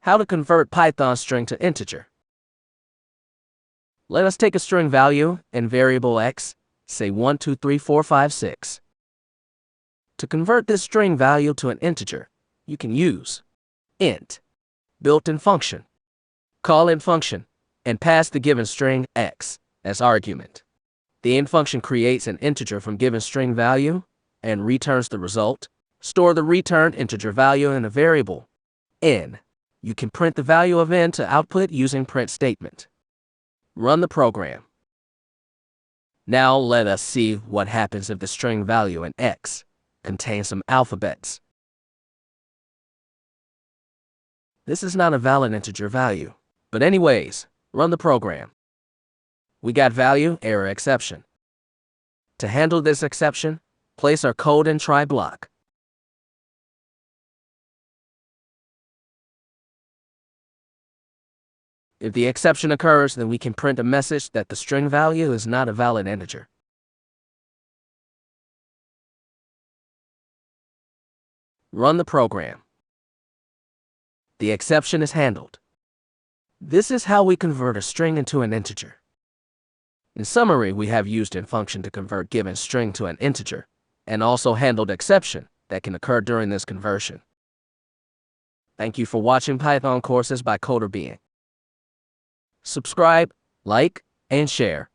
How to convert Python string to integer. Let us take a string value and variable x, say 1, 2, 3, 4, 5, 6. To convert this string value to an integer, you can use int, built-in function, call int function, and pass the given string x as argument. The int function creates an integer from given string value and returns the result. Store the returned integer value in a variable n. You can print the value of n to output using print statement. Run the program. Now let us see what happens if the string value in x contains some alphabets. This is not a valid integer value. But anyways, run the program. We got value error exception. To handle this exception, place our code in try block. If the exception occurs, then we can print a message that the string value is not a valid integer. Run the program. The exception is handled. This is how we convert a string into an integer. In summary, we have used int function to convert given string to an integer, and also handled exception that can occur during this conversion. Thank you for watching Python courses by Coder Being. Subscribe, like, and share.